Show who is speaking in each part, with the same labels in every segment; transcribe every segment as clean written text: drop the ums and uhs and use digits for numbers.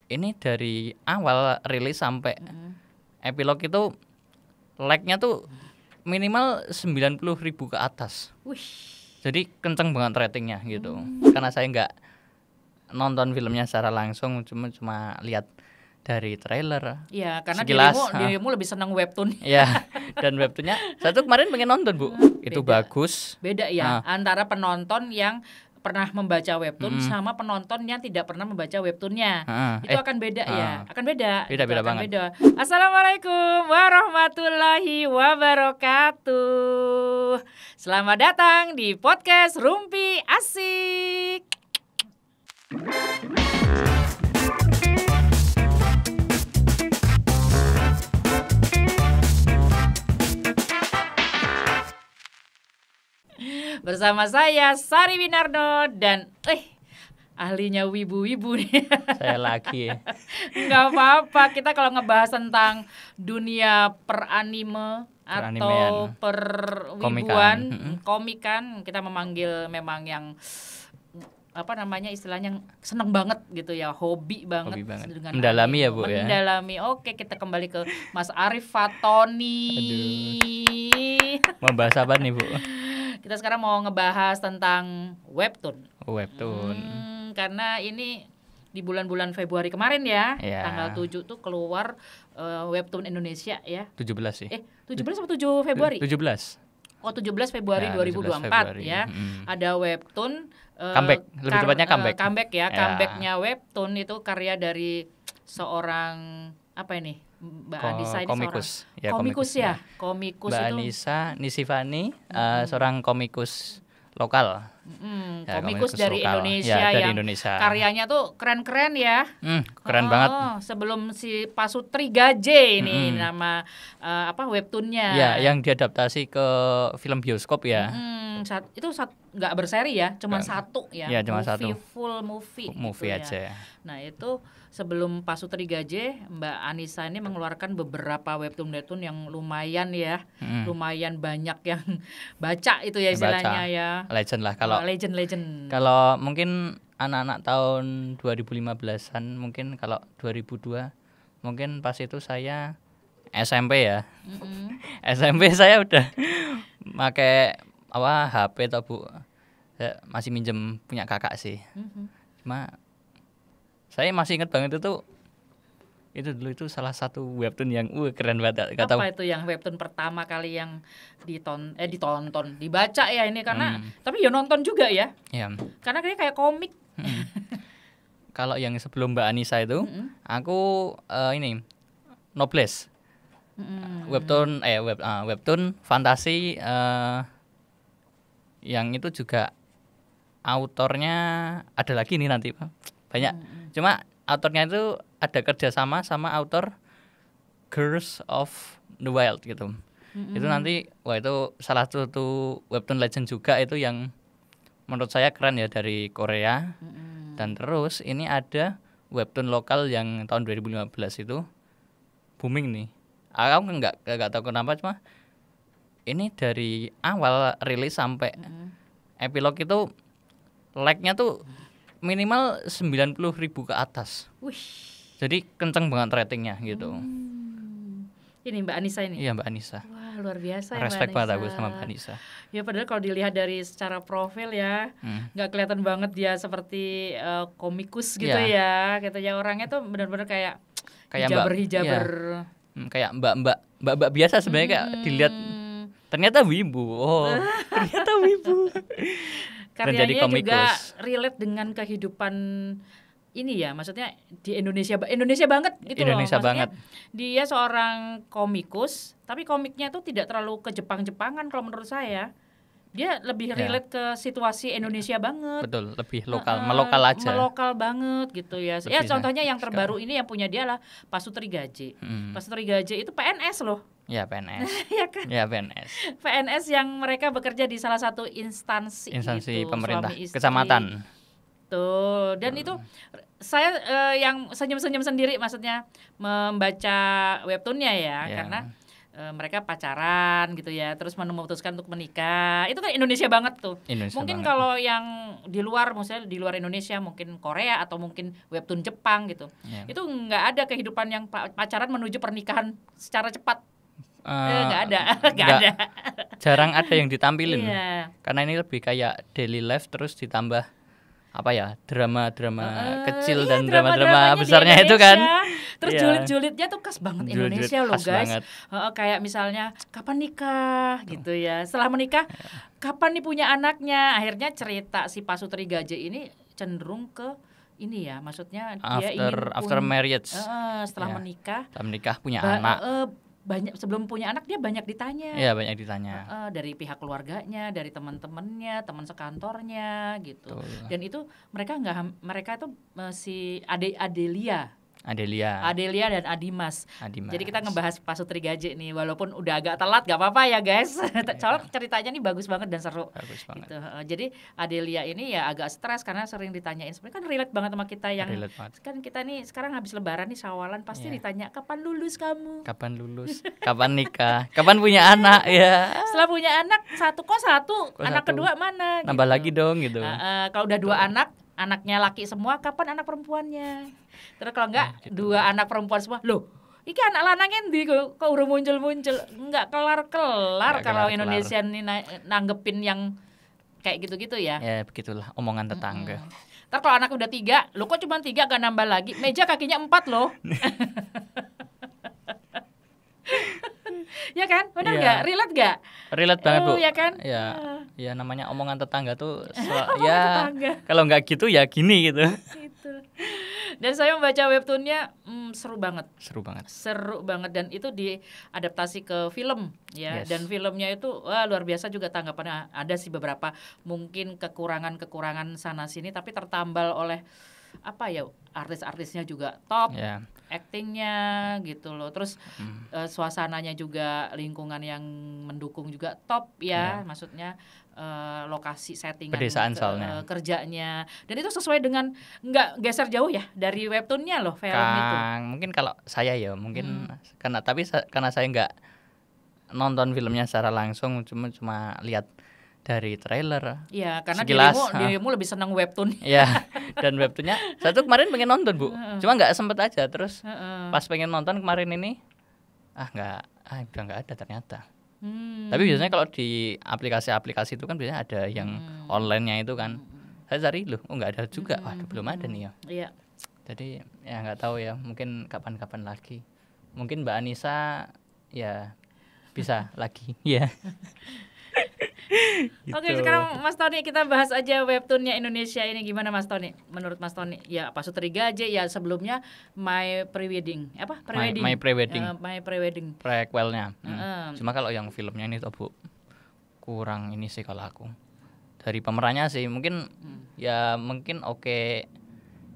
Speaker 1: ini dari awal rilis sampai epilog itu like-nya tuh minimal 90.000 ke atas.
Speaker 2: Wih.
Speaker 1: Jadi kenceng banget ratingnya gitu. Karena saya nggak nonton filmnya secara langsung, cuma lihat dari trailer.
Speaker 2: Iya, karena
Speaker 1: sekilas,
Speaker 2: dirimu lebih senang webtoon.
Speaker 1: Iya, dan webtoonnya saya tuh kemarin pengen nonton, Bu. Itu bagus.
Speaker 2: Beda ya antara penonton yang pernah membaca webtoon sama penonton yang tidak pernah membaca webtoonnya. Itu akan beda ya. Akan beda.
Speaker 1: Beda banget.
Speaker 2: Beda. Assalamualaikum warahmatullahi wabarakatuh. Selamat datang di podcast Rumpi Asik. Bersama saya Sari Winarno dan ahlinya wibu-wibu nih.
Speaker 1: Saya lagi ya.
Speaker 2: Nggak apa-apa, kita kalau ngebahas tentang dunia peranime atau perwibuan, komikan, kita memanggil memang yang istilahnya seneng banget gitu ya, hobi banget. Dengan
Speaker 1: mendalami anime. Ya Bu ya.
Speaker 2: Mendalami. Oke, kita kembali ke Mas Arif Fatoni.
Speaker 1: Mau bahas apa nih Bu?
Speaker 2: Kita sekarang mau ngebahas tentang webtoon. Karena ini di bulan-bulan Februari kemarin ya, tanggal 7 tuh keluar webtoon Indonesia ya.
Speaker 1: 17 sih.
Speaker 2: 17 atau 7 Februari?
Speaker 1: 17.
Speaker 2: Oh, 17 Februari 2024 ya. Ada webtoon
Speaker 1: comeback, lebih tepatnya comeback.
Speaker 2: Comeback ya, comebacknya webtoon itu karya dari seorang Mbak Anissa ini komikus ya. Komikus
Speaker 1: Mbak
Speaker 2: itu
Speaker 1: Anissa Nisifani, seorang komikus lokal.
Speaker 2: Komikus dari lokal. Indonesia karyanya tuh keren-keren ya.
Speaker 1: Keren banget.
Speaker 2: Sebelum si Pasutri Gaje ini nama webtoonnya.
Speaker 1: Ya, yang diadaptasi ke film bioskop ya.
Speaker 2: Itu nggak berseri ya, cuma satu ya.
Speaker 1: Ya, cuma satu.
Speaker 2: Full movie gitu
Speaker 1: aja.
Speaker 2: Ya. Nah, itu sebelum Pasutri Gaje, Mbak Anissa ini mengeluarkan beberapa webtoon yang lumayan ya. Lumayan banyak yang baca itu ya istilahnya ya.
Speaker 1: Legend lah kalau
Speaker 2: legend.
Speaker 1: Kalau mungkin anak-anak tahun 2015-an, mungkin kalau 2002 mungkin pas itu saya SMP ya. SMP saya udah pakai HP atau Bu. Saya masih minjem punya kakak sih. Cuma saya masih ingat banget itu dulu itu salah satu webtoon yang keren banget.
Speaker 2: Apa itu yang webtoon pertama kali yang ditonton, dibaca ya ini karena tapi ya nonton juga ya.
Speaker 1: Iya.
Speaker 2: Karena kayak komik.
Speaker 1: Kalau yang sebelum Mbak Anissa itu, aku Nobles. Webtoon fantasi yang itu juga autornya ada lagi nih nanti Pak. Banyak. Cuma autornya itu ada kerjasama sama autor Curse of the Wild gitu. Itu nanti itu salah satu webtoon legend juga itu yang menurut saya keren ya dari Korea. Dan terus ini ada webtoon lokal yang tahun 2015 itu booming nih. Aku nggak tahu kenapa, cuma ini dari awal rilis sampai epilog itu like-nya tuh minimal 90.000 ke atas.
Speaker 2: Wih.
Speaker 1: Jadi kenceng banget ratingnya gitu.
Speaker 2: Ini Mbak Anissa ini?
Speaker 1: Iya, Mbak Anissa.
Speaker 2: Wah, luar biasa ya Mbak Anissa.
Speaker 1: Respect banget aku sama Mbak Anissa.
Speaker 2: Ya padahal kalau dilihat dari secara profil ya nggak kelihatan banget dia seperti komikus gitu ya. Katanya orangnya tuh benar-benar kayak hijaber.
Speaker 1: Kayak mbak biasa sebenarnya, kayak dilihat ternyata wibu. Ternyata wibu.
Speaker 2: Karyanya juga relate dengan kehidupan ini ya, maksudnya di Indonesia banget gitu
Speaker 1: Indonesia
Speaker 2: loh. Maksudnya
Speaker 1: banget.
Speaker 2: Dia seorang komikus, tapi komiknya tuh tidak terlalu ke Jepang-Jepangan kalau menurut saya. Dia lebih relate ke situasi Indonesia banget.
Speaker 1: Betul, lebih lokal, melokal aja.
Speaker 2: Melokal banget gitu ya. Ya contohnya yang terbaru ini yang punya dia lah Pasutri Gaje. Pasutri Gaje itu PNS loh.
Speaker 1: Ya, PNS.
Speaker 2: Ya kan?
Speaker 1: Ya, PNS.
Speaker 2: PNS yang mereka bekerja di salah satu instansi gitu,
Speaker 1: pemerintah, kecamatan.
Speaker 2: Tuh, dan itu saya yang senyum-senyum sendiri maksudnya membaca webtoonnya ya. Karena mereka pacaran gitu ya, terus memutuskan untuk menikah. Itu kan Indonesia banget tuh. Mungkin kalau yang di luar, misalnya di luar Indonesia, mungkin Korea atau mungkin webtoon Jepang gitu, itu nggak ada kehidupan yang pacaran menuju pernikahan secara cepat. Nggak ada.
Speaker 1: Jarang ada yang ditampilin. Karena ini lebih kayak daily life terus ditambah apa ya, drama-drama kecil dan drama-drama besarnya itu kan.
Speaker 2: Terus julid-julidnya tuh khas banget Indonesia loh guys. Kayak misalnya kapan nikah gitu ya. Setelah menikah kapan nih punya anaknya. Akhirnya cerita si Pasutri Gaje ini cenderung ke ini ya, maksudnya dia ingin
Speaker 1: after marriage.
Speaker 2: Setelah menikah.
Speaker 1: Setelah menikah punya anak.
Speaker 2: Banyak sebelum punya anak dia banyak ditanya.
Speaker 1: Iya, banyak ditanya.
Speaker 2: Dari pihak keluarganya, dari teman-temannya, teman sekantornya gitu. Betul. Dan itu mereka itu si Adelia dan Adimas. Jadi kita ngebahas Pasutri Gaje nih, walaupun udah agak telat gak apa-apa ya guys. Soalnya ceritanya nih bagus banget dan seru. Bagus banget. Gitu. Jadi Adelia ini ya agak stres karena sering ditanyain. Sebenarnya kan relate banget sama kita yang kan kita nih sekarang habis lebaran nih Syawalan pasti ditanya kapan lulus kamu? Kapan lulus? Kapan nikah? Kapan punya anak ya? Setelah punya anak satu, anak kedua mana?
Speaker 1: Nambah gitu. Lagi dong gitu.
Speaker 2: Kalau udah 2 anak, anaknya laki semua, kapan anak perempuannya? Terus kalau enggak gitu. 2 anak perempuan semua, loh iki anak lanang endi kok udah muncul-muncul. Enggak kelar-kelar kalau Indonesia ini nanggepin yang kayak gitu-gitu ya.
Speaker 1: Ya begitulah omongan tetangga.
Speaker 2: Ntar kalau anak udah 3, lo kok cuma 3 gak nambah lagi? Meja kakinya 4 loh. Ya kan? Benar nggak? Relate nggak?
Speaker 1: Relate banget Bu.
Speaker 2: Ya kan?
Speaker 1: Ya namanya omongan tetangga tuh ya kalau nggak gitu ya gini gitu.
Speaker 2: Dan saya membaca webtoonnya seru banget.
Speaker 1: Seru banget
Speaker 2: dan itu diadaptasi ke film ya. Dan filmnya itu luar biasa juga tanggapannya. Ada sih beberapa mungkin kekurangan sana sini tapi tertambal oleh apa ya, artis-artisnya juga top, actingnya gitu loh. Terus suasananya juga, lingkungan yang mendukung juga top ya. Maksudnya lokasi settingan
Speaker 1: pedesaan
Speaker 2: kerjanya, dan itu sesuai dengan nggak geser jauh ya dari webtoonnya loh film itu.
Speaker 1: Mungkin kalau saya ya mungkin karena saya nggak nonton filmnya secara langsung, cuma lihat dari trailer.
Speaker 2: Iya, karena dirimu lebih senang webtoon.
Speaker 1: Iya, dan webtoonnya saya tuh kemarin pengen nonton Bu, cuma nggak sempet aja. Terus pas pengen nonton kemarin ini, udah nggak ada ternyata. Tapi biasanya kalau di aplikasi itu kan biasanya ada yang online-nya itu kan. Saya cari loh, nggak ada juga. Belum ada nih ya. Iya. Jadi ya nggak tahu ya, mungkin kapan-kapan lagi. Mungkin Mbak Anissa ya bisa lagi. Ya.
Speaker 2: Gitu. Oke, sekarang Mas Tony kita bahas aja webtoonnya Indonesia ini gimana Mas Tony? Menurut Mas Tony, ya Pasutri Gaje ya, sebelumnya My Prewedding,
Speaker 1: My Prewedding.
Speaker 2: My Prewedding.
Speaker 1: Prequelnya. Cuma kalau yang filmnya ini tuh Bu, kurang ini sih kalau aku. Dari pemerannya sih mungkin mungkin oke.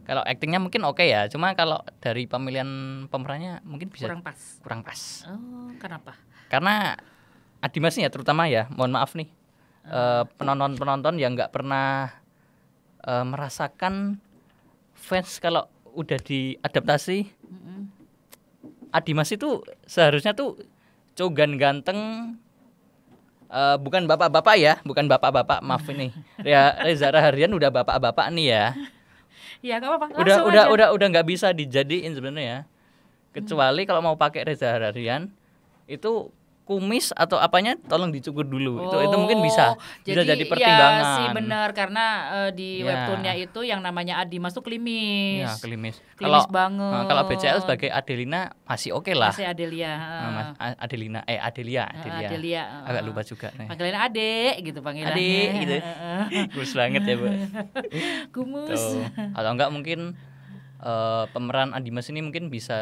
Speaker 1: Kalau aktingnya mungkin oke ya, cuma kalau dari pemilihan pemerannya mungkin bisa kurang pas.
Speaker 2: Oh, kenapa?
Speaker 1: Karena Adimas nih ya terutama ya, mohon maaf nih, penonton yang nggak pernah merasakan fans kalau udah diadaptasi. Adimas itu seharusnya tuh cogan ganteng, bukan bapak-bapak ya, maaf ini. Ya Reza Rahardian udah bapak-bapak nih ya.
Speaker 2: Ya nggak apa-apa.
Speaker 1: Udah nggak bisa dijadiin sebenarnya, kecuali kalau mau pakai Reza Rahardian itu kumis atau apanya tolong dicukur dulu. Itu mungkin bisa jadi pertimbangan.
Speaker 2: Iya sih benar, karena di webtoonnya itu yang namanya Adimas tuh klimis.
Speaker 1: Iya, klimis
Speaker 2: banget.
Speaker 1: Kalau BCL sebagai Adelina masih oke lah.
Speaker 2: Masih Adelia.
Speaker 1: Adelia. Agak lupa juga nih.
Speaker 2: Panggilan Adek gitu panggilannya.
Speaker 1: Adek gitu. Gus banget ya, Bu.
Speaker 2: Gumus.
Speaker 1: Atau enggak mungkin pemeran Adimas ini mungkin bisa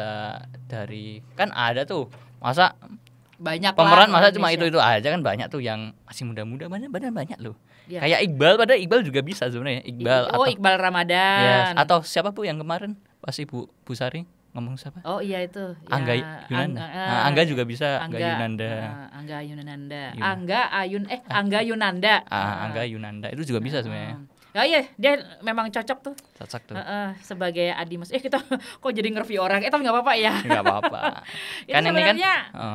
Speaker 1: dari, kan ada tuh masa
Speaker 2: banyak
Speaker 1: pemeran masa cuma itu aja, kan banyak tuh yang masih muda-muda, banyak loh. Ya. Kayak Iqbal juga bisa sebenarnya.
Speaker 2: Iqbal Ramadan.
Speaker 1: Yes. Atau siapa Bu yang kemarin pas Bu Sari ngomong siapa?
Speaker 2: Oh iya itu.
Speaker 1: Angga Yunanda. Angga juga bisa. Angga Yunanda.
Speaker 2: Angga Yunanda itu juga bisa sebenarnya. Ya iya, dia memang cocok tuh.
Speaker 1: Cocok tuh.
Speaker 2: Sebagai Adimas. Kita kok jadi nge-review orang? Tapi nggak apa-apa ya.
Speaker 1: Nggak apa-apa.
Speaker 2: Kan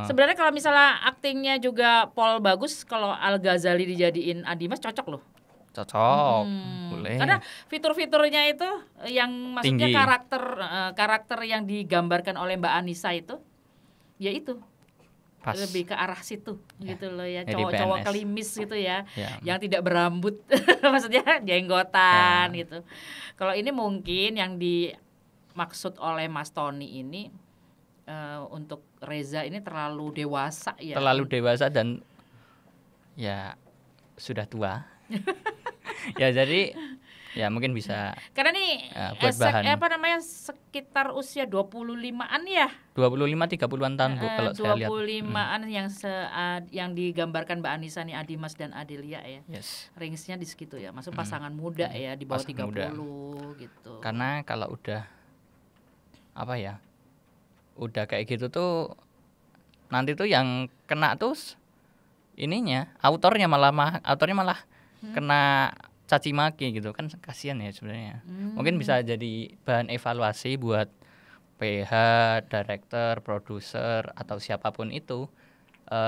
Speaker 2: sebenarnya kalau misalnya aktingnya juga Paul bagus, kalau Al Ghazali dijadiin Adimas cocok loh.
Speaker 1: Cocok, boleh.
Speaker 2: Karena fitur-fiturnya itu yang maksudnya
Speaker 1: tinggi.
Speaker 2: karakter yang digambarkan oleh Mbak Anissa itu, ya itu. Pas. Lebih ke arah situ gitu loh ya, cowok-cowok klimis gitu ya, yang tidak berambut maksudnya jenggotan gitu. Kalau ini mungkin yang dimaksud oleh Mas Tony ini untuk Reza ini terlalu dewasa ya.
Speaker 1: Terlalu dewasa dan ya sudah tua. Ya jadi ya mungkin bisa.
Speaker 2: Karena nih
Speaker 1: buat bahan.
Speaker 2: Sekitar usia 25-an ya.
Speaker 1: 25-30-an tahun Bu kalau saya lihat.
Speaker 2: 25-an yang digambarkan Mbak Anissa nih, Adimas dan Adelia ya.
Speaker 1: Yes.
Speaker 2: Range-nya di segitu ya. Maksud pasangan muda ya, di bawah 30 muda. Gitu.
Speaker 1: Karena kalau udah udah kayak gitu tuh nanti tuh yang kena tuh autornya malah kena caci maki gitu kan, kasihan ya sebenarnya. Mungkin bisa jadi bahan evaluasi buat PH, director, produser atau siapapun itu,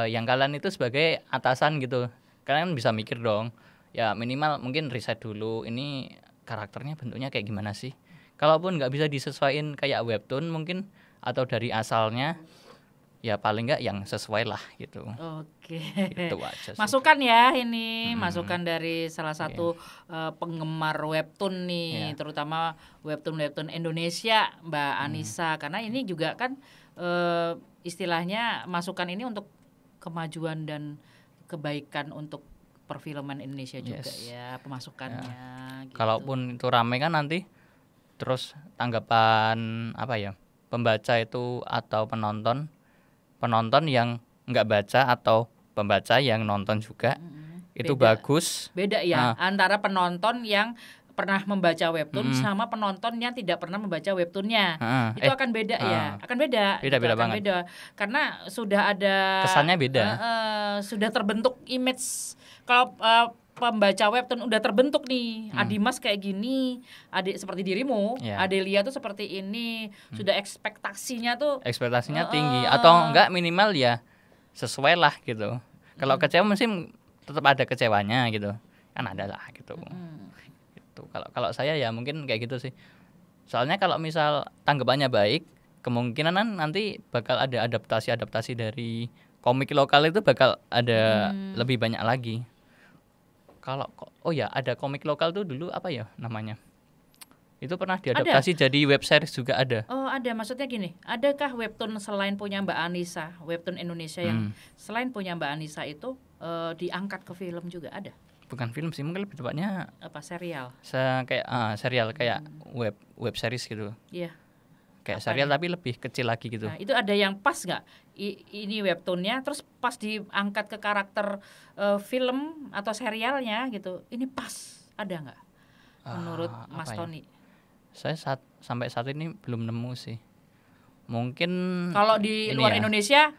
Speaker 1: yang kalian itu sebagai atasan gitu. Kalian bisa mikir dong, ya minimal mungkin riset dulu ini karakternya bentuknya kayak gimana sih. Kalaupun nggak bisa disesuaikan kayak webtoon mungkin atau dari asalnya, ya paling nggak yang sesuai lah gitu.
Speaker 2: Oke.
Speaker 1: Itu aja sih.
Speaker 2: Masukan ya ini, masukan dari salah satu penggemar webtoon nih, terutama webtoon Indonesia Mbak Anissa, karena ini juga kan istilahnya masukan ini untuk kemajuan dan kebaikan untuk perfilman Indonesia juga ya pemasukannya. Gitu.
Speaker 1: Kalaupun itu rame kan nanti terus tanggapan pembaca itu atau penonton yang nggak baca atau pembaca yang nonton juga itu bagus.
Speaker 2: Beda ya antara penonton yang pernah membaca webtoon sama penonton yang tidak pernah membaca webtoonnya. Itu akan beda ya, akan beda.
Speaker 1: Beda banget.
Speaker 2: Beda karena sudah ada
Speaker 1: kesannya beda.
Speaker 2: Sudah terbentuk image. Kalau pembaca webtoon udah terbentuk nih, Adimas kayak gini, seperti dirimu, Adelia tuh seperti ini, sudah ekspektasinya
Speaker 1: tinggi atau enggak minimal ya sesuai lah gitu. Kalau kecewa mesti tetap ada kecewanya gitu, kan ada lah gitu. Gitu. Kalau saya ya mungkin kayak gitu sih. Soalnya kalau misal tanggapannya baik, kemungkinan nanti bakal ada adaptasi dari komik lokal itu bakal ada lebih banyak lagi. Ada komik lokal tuh dulu namanya? Itu pernah diadaptasi jadi web series juga ada.
Speaker 2: Oh ada, maksudnya gini, adakah webtoon selain punya Mbak Anissa, webtoon Indonesia yang selain punya Mbak Anissa itu diangkat ke film juga ada?
Speaker 1: Bukan film sih, mungkin lebih tepatnya
Speaker 2: serial.
Speaker 1: Serial kayak web series gitu.
Speaker 2: Iya.
Speaker 1: Kayak serial tapi lebih kecil lagi gitu.
Speaker 2: Nah, itu ada yang pas nggak? Ini webtoonnya terus pas diangkat ke karakter film atau serialnya gitu. Ini pas, ada nggak? Menurut Mas Tony?
Speaker 1: Saya sampai saat ini belum nemu sih. Mungkin
Speaker 2: kalau di luar Indonesia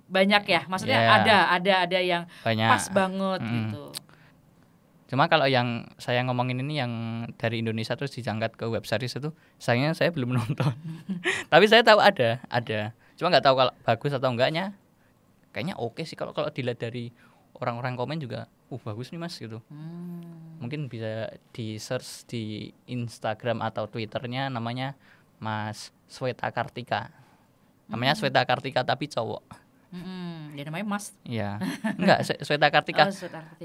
Speaker 2: banyak ya, maksudnya ada yang banyak. Pas banget gitu.
Speaker 1: Cuma kalau yang saya ngomongin ini yang dari Indonesia terus diangkat ke web series itu, sayangnya saya belum nonton. Tapi saya tahu ada. Cuma nggak tahu kalau bagus atau enggaknya. Kayaknya oke sih kalau dilihat dari orang-orang komen juga, bagus nih Mas gitu. Mungkin bisa di search di Instagram atau Twitternya namanya Mas Sweta Kartika. Namanya Sweta Kartika tapi cowok.
Speaker 2: Dia namanya Mas.
Speaker 1: Iya. Enggak, Sweta Kartika.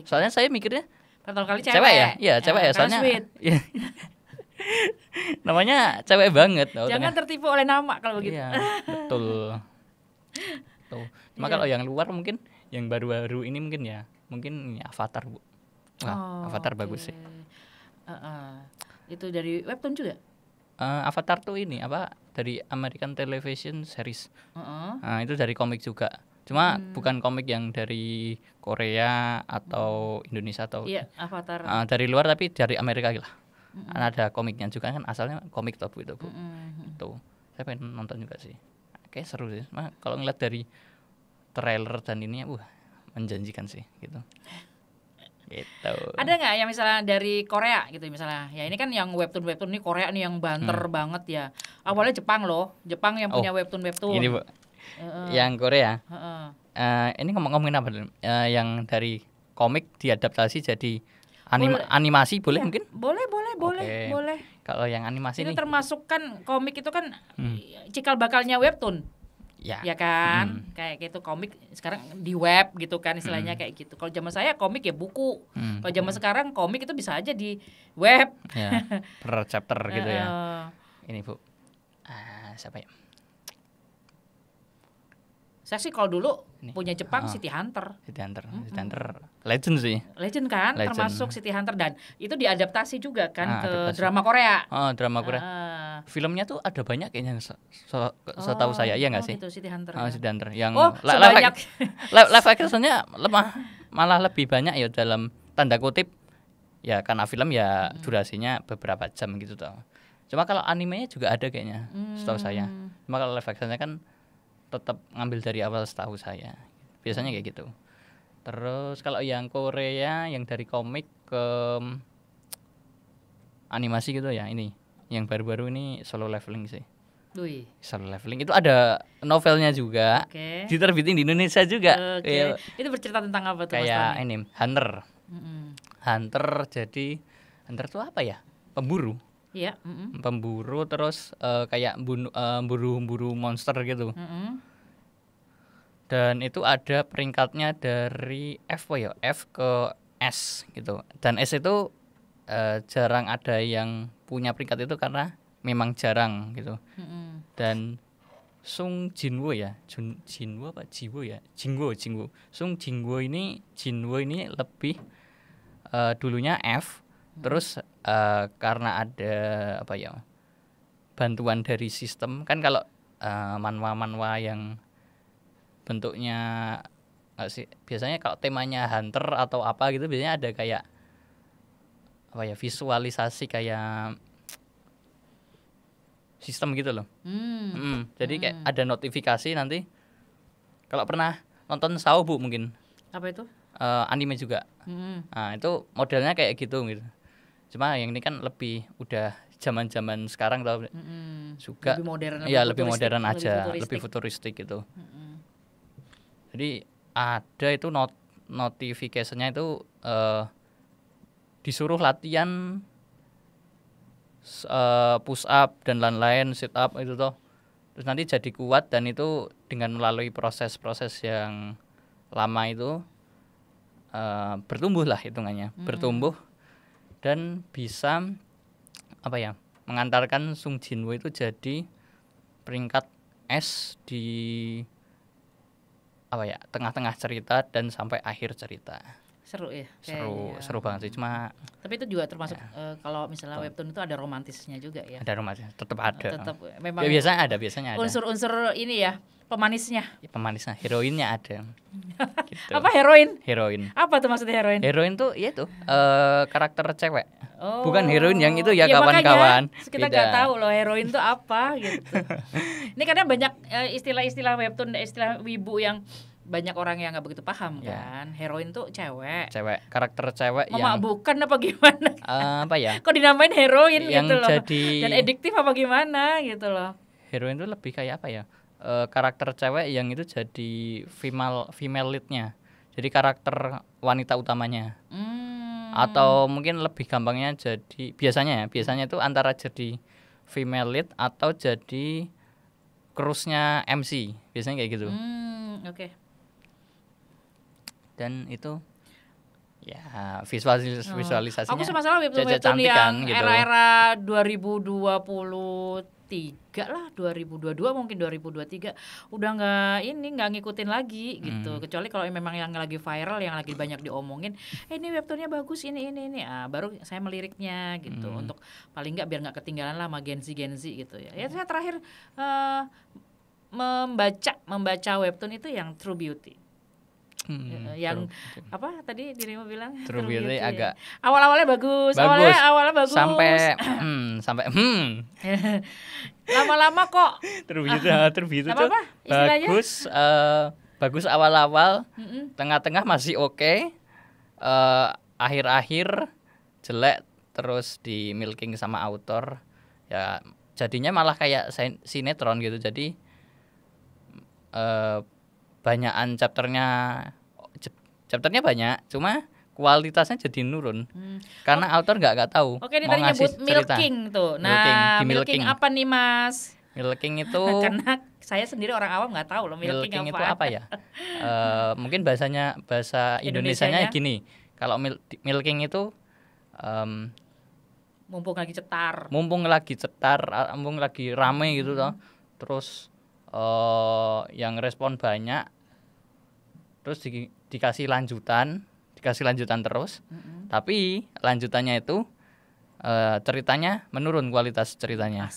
Speaker 1: Soalnya saya mikirnya
Speaker 2: pertama kali cewek
Speaker 1: ya? Iya, cewek ya. Soalnya namanya cewek banget.
Speaker 2: Jangan tertipu oleh nama kalau begitu.
Speaker 1: Iya, betul. Tuh. Cuma kalau yang luar mungkin yang baru-baru ini mungkin Avatar, Bu. Avatar bagus sih.
Speaker 2: Itu dari webtoon juga?
Speaker 1: Avatar tuh dari American Television Series. Nah, itu dari komik juga. Cuma bukan komik yang dari Korea atau Indonesia atau
Speaker 2: Avatar.
Speaker 1: Dari luar tapi dari Amerika lah. Ada komiknya juga kan, asalnya komik tuh Bu itu. Itu. Saya pengen nonton juga sih. Kayak seru sih. Kalau ngeliat dari trailer dan ini menjanjikan sih gitu. Gitu.
Speaker 2: Ada nggak yang misalnya dari Korea gitu misalnya? Ya ini kan yang webtoon ini Korea nih yang banter banget ya. Awalnya Jepang loh, Jepang yang punya webtoon.
Speaker 1: Ini Bu, yang Korea. Ini ngomongin apa dulu? Yang dari komik diadaptasi jadi animasi boleh mungkin?
Speaker 2: Boleh.
Speaker 1: Kalau yang animasi
Speaker 2: itu termasuk kan komik itu kan cikal bakalnya webtoon. Ya kan, kayak gitu komik sekarang di web gitu kan istilahnya kayak gitu. Kalau zaman saya komik ya buku. Kalau zaman sekarang komik itu bisa aja di web.
Speaker 1: Ya, per chapter gitu ya. Ini Bu, siapa ya?
Speaker 2: Saya sih kalau dulu punya Jepang City Hunter.
Speaker 1: City Hunter legend sih.
Speaker 2: Legend kan, termasuk City Hunter dan itu diadaptasi juga kan ke drama Korea.
Speaker 1: Drama Korea. Filmnya tuh ada banyak kayaknya setahu saya, iya nggak sih?
Speaker 2: Itu City Hunter.
Speaker 1: City Hunter yang
Speaker 2: live
Speaker 1: actionnya malah lebih banyak ya dalam tanda kutip ya karena film ya durasinya beberapa jam gitu toh. Cuma kalau animenya juga ada kayaknya setahu saya. Cuma kalau live actionnya kan tetap ngambil dari awal setahu saya. Biasanya kayak gitu. Terus kalau yang Korea yang dari komik ke animasi gitu ya ini. Yang baru-baru ini Solo Leveling sih. Solo Leveling itu ada novelnya juga. Diterbitin di Indonesia juga.
Speaker 2: Itu bercerita tentang apa tuh Mas Tony?
Speaker 1: Kayak ini Hunter. Hunter jadi Hunter tuh apa ya? Pemburu.
Speaker 2: Iya.
Speaker 1: Pemburu terus kayak buru monster gitu. Dan itu ada peringkatnya dari F ke S gitu. Dan S itu jarang ada yang punya peringkat itu karena memang jarang gitu. Dan Sung Jinwo ya, Jinwo apa Jiwo ya? Jingwo. Sung Jinwo ini lebih dulunya F. Terus karena ada bantuan dari sistem kan kalau manhwa yang bentuknya biasanya kalau temanya hunter atau apa gitu biasanya ada kayak visualisasi kayak sistem gitu loh. Jadi kayak ada notifikasi nanti kalau pernah nonton Sao Bu mungkin
Speaker 2: apa itu
Speaker 1: anime juga. Nah itu modelnya kayak gitu. Cuma yang ini kan lebih udah zaman sekarang tau juga
Speaker 2: lebih modern,
Speaker 1: lebih modern aja, lebih futuristik gitu. Jadi ada itu notifikasinya itu disuruh latihan push up dan lain-lain, sit up itu toh. Terus nanti jadi kuat dan itu dengan melalui proses-proses yang lama itu bertumbuh lah hitungannya, bertumbuh dan bisa mengantarkan Sung Jinwo itu jadi peringkat S di tengah-tengah cerita dan sampai akhir cerita.
Speaker 2: Seru ya.
Speaker 1: Seru banget sih. Cuma
Speaker 2: tapi itu juga termasuk kalau misalnya webtoon itu ada romantisnya juga ya.
Speaker 1: Ada romantis, tetap ada.
Speaker 2: Memang
Speaker 1: biasanya ada.
Speaker 2: Unsur-unsur ini ya, pemanisnya.
Speaker 1: Pemanisnya, heroinnya ada.
Speaker 2: Gitu. Apa heroin? Apa tuh maksudnya heroin?
Speaker 1: Heroin tuh itu karakter cewek. Bukan heroin yang itu ya kawan-kawan.
Speaker 2: Kita nggak tahu loh heroin tuh apa gitu. Ini karena banyak istilah-istilah webtoon, istilah wibu yang banyak orang yang nggak begitu paham kan. Heroin tuh cewek,
Speaker 1: karakter cewek
Speaker 2: yang bukan apa gimana? Kok dinamain heroin
Speaker 1: yang
Speaker 2: gitu loh?
Speaker 1: Jadi
Speaker 2: dan ediktif apa gimana gitu loh?
Speaker 1: Heroin tuh lebih kayak apa ya? Karakter cewek yang itu jadi female leadnya. Jadi karakter wanita utamanya. Atau mungkin lebih gampangnya jadi biasanya itu antara jadi female lead atau jadi cruise-nya MC. Biasanya kayak gitu.
Speaker 2: Oke.
Speaker 1: Dan itu ya visualisasinya.
Speaker 2: Aku masalah webtoon yang kan, gitu. Era-era 2023 lah, 2022 mungkin 2023 udah nggak ngikutin lagi gitu. Kecuali kalau memang yang lagi viral, yang lagi banyak diomongin, ini webtoonnya bagus ini. Baru saya meliriknya gitu. Untuk paling nggak biar nggak ketinggalan lah sama Gen Z gitu ya. Ya saya terakhir membaca webtoon itu yang True Beauty. Yang apa tadi dirimu bilang
Speaker 1: True Beauty agak
Speaker 2: awalnya bagus. Awalnya bagus
Speaker 1: sampai
Speaker 2: lama-lama kok
Speaker 1: True Beauty tuh bagus awal-awal, tengah-tengah masih oke, akhir-akhir jelek terus di milking sama autor ya, jadinya malah kayak sinetron gitu. Jadi banyakan chapternya banyak, cuma kualitasnya jadi nurun karena autor nggak tahu.
Speaker 2: Oke, ini
Speaker 1: mau
Speaker 2: tadi
Speaker 1: ngasih
Speaker 2: nyebut milking
Speaker 1: cerita.
Speaker 2: tuh. Nah, milking apa nih Mas?
Speaker 1: Milking itu
Speaker 2: karena saya sendiri orang awam nggak tahu loh milking
Speaker 1: itu apa ya. Mungkin bahasa Indonesianya gini. Kalau milking itu
Speaker 2: mumpung lagi cetar,
Speaker 1: mumpung lagi rame gitu toh, terus yang respon banyak, terus dikasih lanjutan terus, tapi lanjutannya itu ceritanya menurun kualitas ceritanya.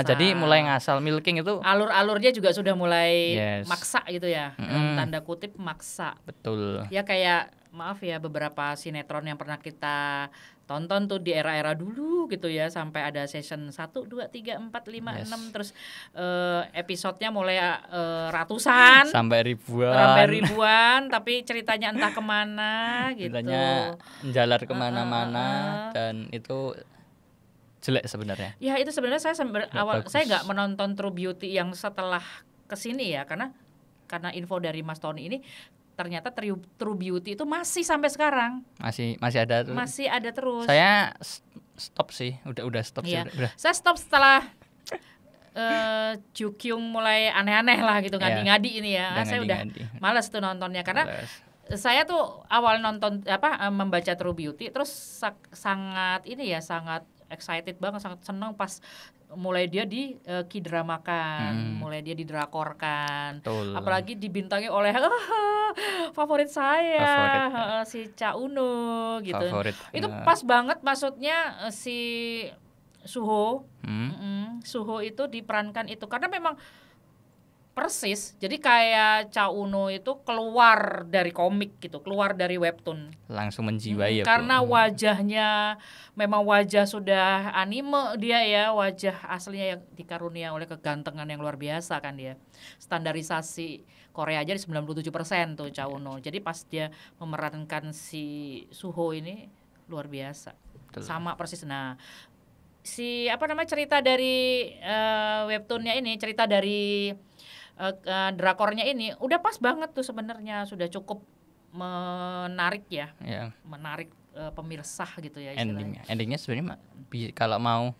Speaker 1: Jadi mulai ngasal. Milking itu
Speaker 2: alur-alurnya juga sudah mulai maksa gitu ya, tanda kutip maksa.
Speaker 1: Betul.
Speaker 2: Ya kayak maaf ya, beberapa sinetron yang pernah kita tonton tuh di era-era dulu gitu ya, sampai ada season 1, 2, 3, 4, 5, 6 terus episodenya mulai ratusan
Speaker 1: sampai ribuan
Speaker 2: tapi ceritanya entah kemana gitu.
Speaker 1: Ceritanya menjalar kemana-mana dan itu jelek sebenarnya.
Speaker 2: Ya itu sebenarnya saya saya nggak menonton True Beauty yang setelah kesini ya, karena info dari Mas Tony ini ternyata True Beauty itu masih sampai sekarang.
Speaker 1: Masih ada tuh.
Speaker 2: Masih ada terus.
Speaker 1: Saya stop sih, udah stop
Speaker 2: iya.
Speaker 1: sih. Udah.
Speaker 2: Saya stop setelah Jukyung mulai aneh-aneh lah gitu, ngadi-ngadi ini ya. Saya udah malas tuh nontonnya karena saya tuh awal nonton membaca True Beauty terus sangat excited banget, sangat senang pas mulai dia di kidramakan, mulai dia didrakorkan. Apalagi dibintangi oleh favorit saya, si Cha Eun-woo gitu. Itu pas banget, maksudnya si Suho. Suho itu diperankan itu karena memang persis. Jadi kayak Cha Eun-woo itu keluar dari komik gitu, keluar dari webtoon.
Speaker 1: Langsung menjiwai ya.
Speaker 2: Karena wajahnya memang wajah sudah anime dia ya, wajah aslinya yang dikarunia oleh kegantengan yang luar biasa kan dia. Standarisasi Korea aja di 97% tuh Cha Eun-woo. Jadi pas dia memerankan si Suho ini luar biasa. Betul. Sama persis. Nah, cerita dari webtoonnya ini, cerita dari drakornya ini udah pas banget tuh sebenarnya, sudah cukup menarik ya, menarik pemirsa gitu ya istilahnya.
Speaker 1: Endingnya sebenarnya kalau mau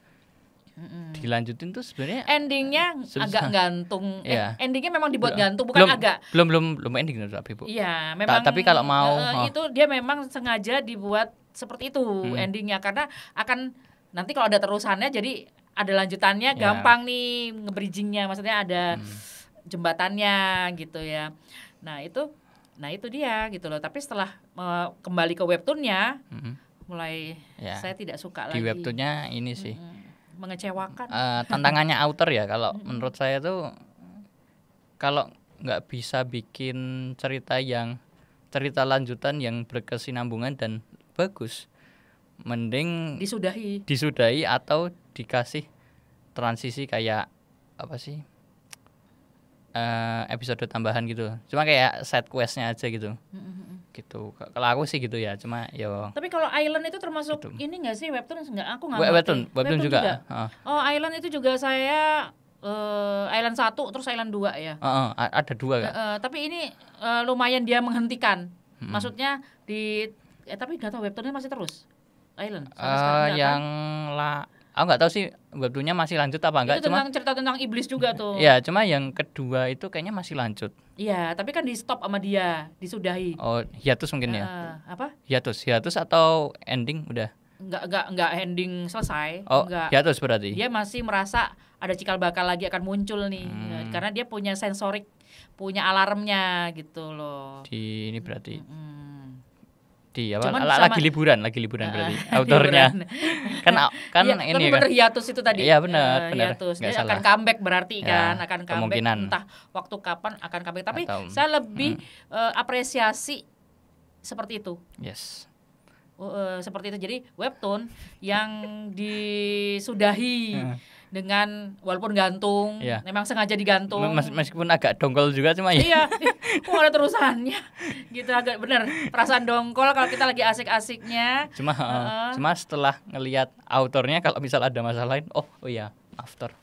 Speaker 1: dilanjutin tuh sebenarnya
Speaker 2: endingnya agak gantung. Endingnya memang dibuat gantung, bukan
Speaker 1: belum ending tapi Bu.
Speaker 2: Iya, memang.
Speaker 1: Tapi kalau mau
Speaker 2: itu dia memang sengaja dibuat seperti itu endingnya, karena akan nanti kalau ada terusannya jadi ada lanjutannya, gampang nih nge-bridgingnya, maksudnya ada jembatannya gitu ya. Nah itu dia gitu loh. Tapi setelah kembali ke webtoonnya, mulai saya tidak suka lagi.
Speaker 1: Di webtoonnya ini sih
Speaker 2: mengecewakan.
Speaker 1: Tantangannya author ya, kalau menurut saya tuh kalau nggak bisa bikin cerita lanjutan yang berkesinambungan dan bagus, mending disudahi atau dikasih transisi kayak apa sih, episode tambahan gitu, cuma kayak side questnya aja gitu. Gitu kalau aku sih gitu ya, cuma
Speaker 2: tapi kalau Island itu termasuk gitu. Ini nggak sih webtoon? Nggak, aku nggak
Speaker 1: webtoon juga.
Speaker 2: Oh, Island itu juga saya Island 1 terus Island 2 ya.
Speaker 1: Ada 2 kan.
Speaker 2: Tapi ini lumayan dia menghentikan. Maksudnya tapi nggak tahu webtoonnya masih terus Island
Speaker 1: yang aku nggak tahu sih webtoonnya masih lanjut apa enggak.
Speaker 2: Itu cerita tentang iblis juga tuh.
Speaker 1: Iya, cuma yang kedua itu kayaknya masih lanjut.
Speaker 2: Iya, tapi kan di stop sama dia, disudahi.
Speaker 1: Oh, hiatus mungkin ya.
Speaker 2: Apa?
Speaker 1: Hiatus atau ending udah?
Speaker 2: Enggak ending selesai.
Speaker 1: Oh,
Speaker 2: enggak.
Speaker 1: Hiatus berarti.
Speaker 2: Dia masih merasa ada cikal bakal lagi akan muncul nih. Karena dia punya sensorik, punya alarmnya gitu loh.
Speaker 1: Di ini berarti. Di apa? Lagi liburan berarti autornya. kan
Speaker 2: ya,
Speaker 1: ini
Speaker 2: tapi
Speaker 1: kan.
Speaker 2: Bener hiatus itu tadi.
Speaker 1: Iya benar.
Speaker 2: Hiatus. Dia akan comeback berarti kan, akan comeback,
Speaker 1: kemungkinan.
Speaker 2: entah waktu kapan akan comeback. Tapi saya lebih apresiasi seperti itu.
Speaker 1: Yes.
Speaker 2: Seperti itu. Jadi webtoon yang disudahi dengan walaupun gantung, memang sengaja digantung.
Speaker 1: Meskipun agak dongkol juga cuma ya.
Speaker 2: Iya, kok ada terusannya. Gitu agak bener perasaan dongkol kalau kita lagi asik-asiknya.
Speaker 1: Cuma setelah ngelihat autornya kalau misal ada masalah lain, oh iya, after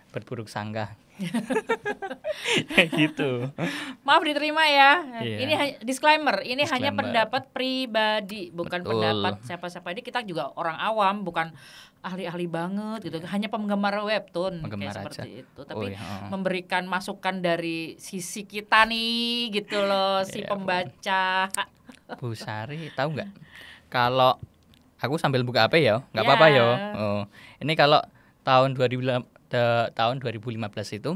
Speaker 1: berburuk sangka. Gitu.
Speaker 2: Maaf diterima ya. Ini disclaimer, ini hanya pendapat pribadi, bukan pendapat siapa-siapa. Ini kita juga orang awam, bukan ahli-ahli banget gitu. Hanya penggemar webtoon kayak seperti itu. Tapi memberikan masukan dari sisi kita nih gitu loh, si pembaca.
Speaker 1: Bu Sari, tahu nggak? Kalau aku sambil buka HP ya, nggak apa-apa ya. Ini kalau tahun 2015 itu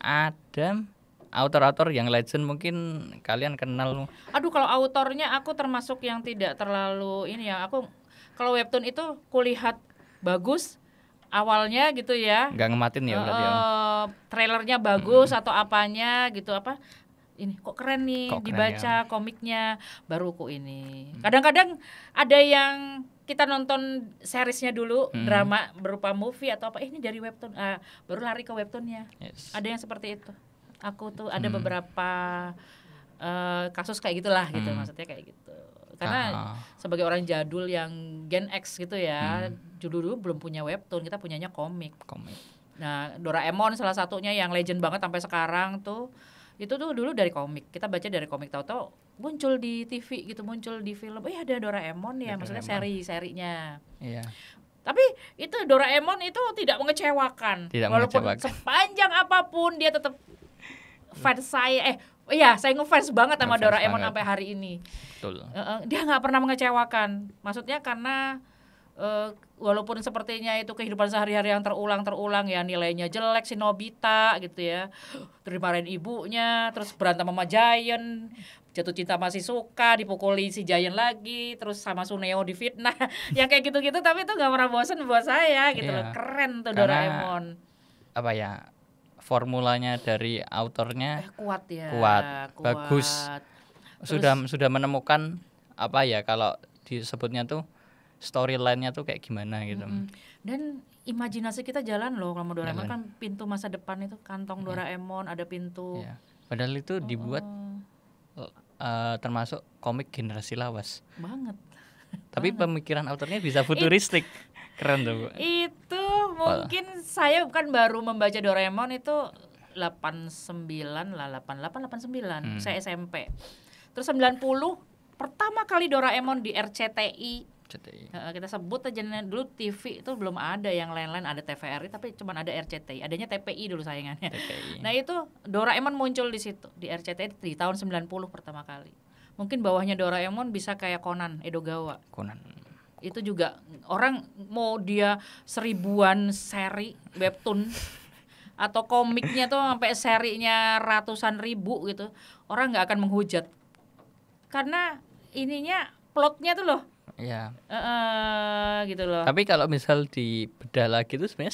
Speaker 1: ada autor-autor yang legend, mungkin kalian kenal.
Speaker 2: Aduh, kalau autornya aku termasuk yang tidak terlalu ini ya. Aku kalau webtoon itu kulihat bagus awalnya gitu ya.
Speaker 1: Nggak ngematin ya berarti ya.
Speaker 2: Trailernya bagus atau apanya gitu, apa ini kok keren nih, dibaca komiknya baru kok ini. Kadang-kadang ada yang kita nonton seriesnya dulu, drama berupa movie atau apa, ini dari webtoon, baru lari ke webtoonnya. Ada yang seperti itu. Aku tuh ada beberapa kasus kayak gitulah gitu, maksudnya kayak gitu. Karena sebagai orang jadul yang Gen X gitu ya, dulu belum punya webtoon, kita punyanya komik. Nah, Doraemon salah satunya yang legend banget sampai sekarang tuh. Itu tuh dulu dari komik, kita baca dari komik, tahu-tahu muncul di TV gitu, muncul di film. Ada Doraemon ya, maksudnya serinya. Iya. Tapi itu Doraemon itu tidak mengecewakan. Walaupun sepanjang apapun dia tetap fans saya. Saya ngefans banget sama Doraemon sampai hari ini.
Speaker 1: Betul.
Speaker 2: Dia nggak pernah mengecewakan. Maksudnya karena walaupun sepertinya itu kehidupan sehari-hari yang terulang ya, nilainya jelek si Nobita gitu ya, terus dimarahin ibunya, terus berantem sama Giant, jatuh cinta masih suka, dipukuli si Giant lagi, terus sama Suneo difitnah, yang kayak gitu-gitu, tapi itu nggak pernah bosan buat saya gitu loh. Keren tuh Doraemon.
Speaker 1: Apa ya, formulanya dari autornya
Speaker 2: kuat ya,
Speaker 1: kuat, bagus. Sudah menemukan apa ya, kalau disebutnya tuh storyline-nya tuh kayak gimana gitu.
Speaker 2: Dan imajinasi kita jalan loh kalau Doraemon kan pintu masa depan itu kantong Doraemon, ada pintu.
Speaker 1: Padahal itu dibuat termasuk komik generasi lawas.
Speaker 2: Banget.
Speaker 1: Tapi pemikiran autornya bisa futuristik. Keren tuh, Bu.
Speaker 2: Itu mungkin saya bukan baru membaca Doraemon itu 89 lah, 88 89. Saya SMP. Terus 90 pertama kali Doraemon di RCTI. Kita sebut aja dulu, TV itu belum ada yang lain-lain, ada TVRI tapi cuma ada RCTI, adanya TPI dulu sayangannya. Nah itu Doraemon muncul di situ di RCTI di tahun 90 pertama kali. Mungkin bawahnya Doraemon bisa kayak Conan Edogawa. Itu juga orang mau dia 1000-an seri webtoon atau komiknya tuh sampai serinya ratusan ribu gitu, orang nggak akan menghujat karena ininya plotnya tuh loh.
Speaker 1: Iya.
Speaker 2: Gitu loh.
Speaker 1: Tapi kalau misal dibedah lagi itu sebenarnya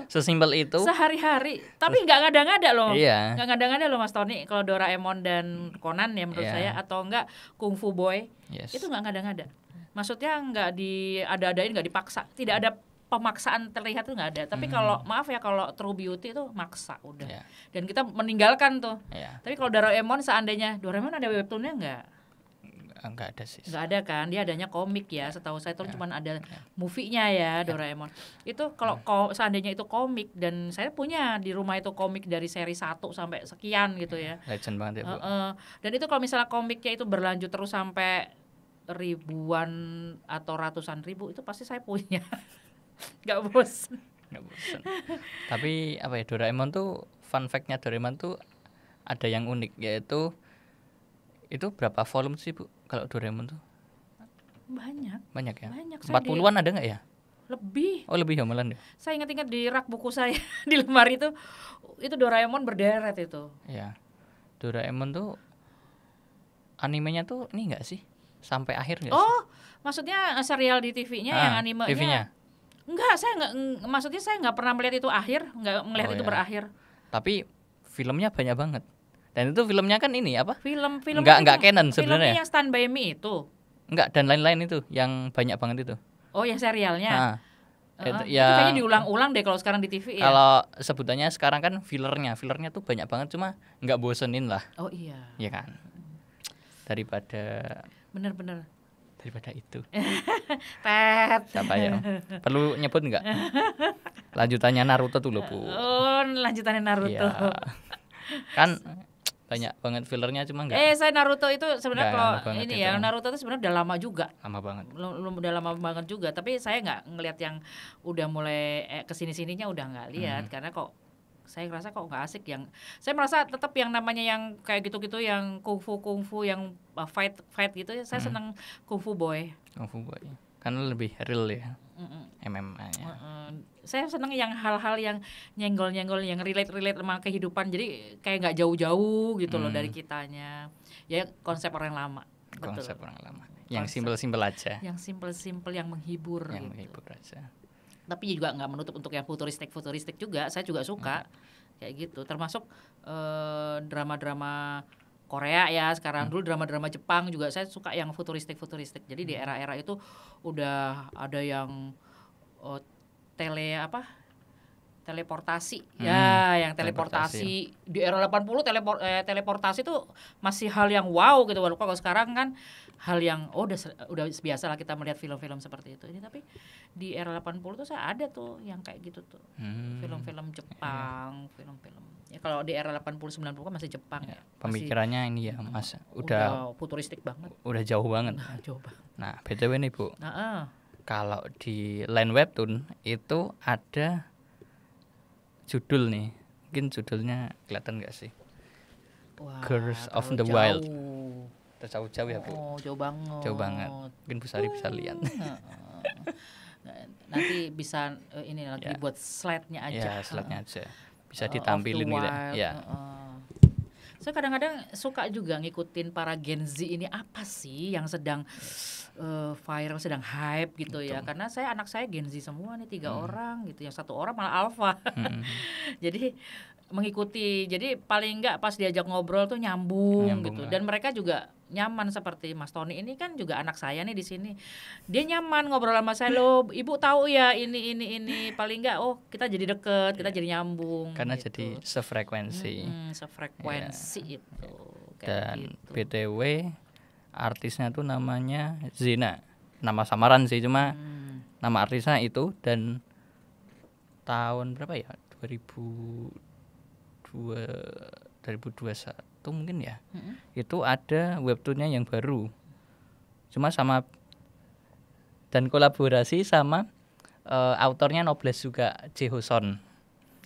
Speaker 1: sesimpel itu.
Speaker 2: Sehari-hari. Tapi nggak ngada-ngada loh.
Speaker 1: Iya.
Speaker 2: Nggak ngada-ngada loh Mas Tony. Kalau Doraemon dan Conan ya menurut saya, atau enggak Kung Fu Boy, itu nggak ngada-ngada. Maksudnya nggak diada-adain, nggak dipaksa. Tidak ada pemaksaan terlihat tuh nggak ada. Tapi kalau maaf ya, kalau True Beauty itu maksa udah. Dan kita meninggalkan tuh. Tapi kalau Doraemon, seandainya Doraemon ada webtoonnya nggak?
Speaker 1: Enggak ada sih.
Speaker 2: Enggak ada kan, dia adanya komik ya. Setahu saya itu cuma ada movie-nya ya Doraemon. Itu kalau seandainya itu komik, dan saya punya di rumah itu komik dari seri 1 sampai sekian gitu ya.
Speaker 1: Legend banget ya, Bu.
Speaker 2: Dan itu kalau misalnya komiknya itu berlanjut terus sampai ribuan atau ratusan ribu, itu pasti saya punya. Enggak bosan.
Speaker 1: Tapi apa ya, Doraemon tuh fun fact-nya Doraemon tuh ada yang unik, yaitu itu berapa volume sih, Bu, kalau Doraemon tuh? Banyak ya? 40-an ada nggak ya?
Speaker 2: Lebih.
Speaker 1: Oh, lebih ya malah ya?
Speaker 2: Saya ingat-ingat di rak buku saya di lemari itu Doraemon berderet itu.
Speaker 1: Iya. Doraemon tuh animenya tuh ini nggak sih? Sampai akhir nggak sih?
Speaker 2: Oh, maksudnya serial di TV-nya yang animenya?
Speaker 1: TV-nya?
Speaker 2: Enggak, maksudnya saya nggak pernah melihat itu akhir, nggak melihat itu berakhir.
Speaker 1: Tapi filmnya banyak banget. Dan itu filmnya kan ini apa?
Speaker 2: Film
Speaker 1: enggak canon sebenarnya.
Speaker 2: Filmnya yang Stand By Me itu.
Speaker 1: Enggak, dan lain-lain itu yang banyak banget itu.
Speaker 2: Oh, yang serialnya. Itu kayaknya diulang-ulang deh kalau sekarang di TV ya.
Speaker 1: Kalau sebutannya sekarang kan fillernya tuh banyak banget, cuma nggak bosenin lah.
Speaker 2: Oh iya.
Speaker 1: Iya kan. Daripada
Speaker 2: bener-bener
Speaker 1: daripada itu.
Speaker 2: Siapa
Speaker 1: ya? Perlu nyebut nggak? Lanjutannya Naruto tuh loh, Bu.
Speaker 2: Oh, lanjutannya Naruto.
Speaker 1: Iya. Kan banyak banget fillernya, cuma enggak.
Speaker 2: Saya Naruto itu sebenarnya kalau ini ya, Naruto itu sebenarnya udah lama juga.
Speaker 1: Lama banget.
Speaker 2: Udah lama banget juga, tapi saya nggak ngelihat yang udah mulai kesini-sininya udah nggak lihat karena kok saya ngerasa kok nggak asik yang saya merasa tetap yang namanya yang kayak gitu-gitu yang kungfu yang fight gitu ya, saya senang kungfu boy
Speaker 1: karena lebih real ya. MMA-nya.
Speaker 2: Saya senang yang hal-hal yang nyenggol-nyenggol yang relate sama kehidupan, jadi kayak nggak jauh-jauh gitu loh dari kitanya ya, konsep orang lama.
Speaker 1: Konsep orang lama yang simpel-simpel aja,
Speaker 2: yang simpel-simpel yang menghibur
Speaker 1: yang
Speaker 2: gitu.
Speaker 1: menghibur aja.
Speaker 2: Tapi juga nggak menutup untuk yang futuristik juga, saya juga suka kayak gitu, termasuk drama-drama Korea ya sekarang. Dulu drama-drama Jepang juga saya suka yang futuristik. Jadi di era-era itu udah ada yang teleportasi ya, yang teleportasi di era 80 teleportasi itu masih hal yang wow gitu. Walaupun kalau sekarang kan hal yang udah biasa lah kita melihat film-film seperti itu. Ini tapi di era 80 tuh saya ada tuh yang kayak gitu tuh. Film-film Jepang, film-film. Ya kalau di era 80 90 kan masih Jepang ya.
Speaker 1: Pemikirannya ini ya, Mas. Udah
Speaker 2: futuristik banget.
Speaker 1: Udah jauh banget. Nah, BTW nih, Bu. Kalau di line webtoon itu ada judul nih. Mungkin judulnya kelihatan nggak sih? Curse of the Wild. Jauh-jauh ya, Bu.
Speaker 2: Jauh banget.
Speaker 1: Jauh banget. Mungkin Bu Sari bisa lihat.
Speaker 2: Nanti bisa ini lagi buat slide-nya aja.
Speaker 1: Ya, slide-nya aja. Bisa ditampilin gitu ya.
Speaker 2: Saya kadang-kadang suka juga ngikutin para Gen Z ini apa sih yang sedang viral, sedang hype gitu. Betul. Ya. Karena anak saya Gen Z semua nih 3 orang gitu. Yang 1 orang malah alpha. Jadi mengikuti. Jadi paling enggak pas diajak ngobrol tuh nyambung gitu. Dan mereka juga nyaman, seperti Mas Tony ini kan juga anak saya nih di sini. Dia nyaman ngobrol sama saya, loh Ibu tahu ya ini paling enggak kita jadi deket, kita jadi nyambung.
Speaker 1: Karena
Speaker 2: gitu.
Speaker 1: jadi sefrekuensi.
Speaker 2: Sefrekuensi itu.
Speaker 1: Dan gitu. BTW artisnya tuh namanya Zena. Nama samaran sih, cuma nama artisnya itu. Dan tahun berapa ya? 2021 mungkin ya. Itu ada webtoonnya yang baru. Cuma dan kolaborasi sama autornya Noblesse juga, Jae Hoson.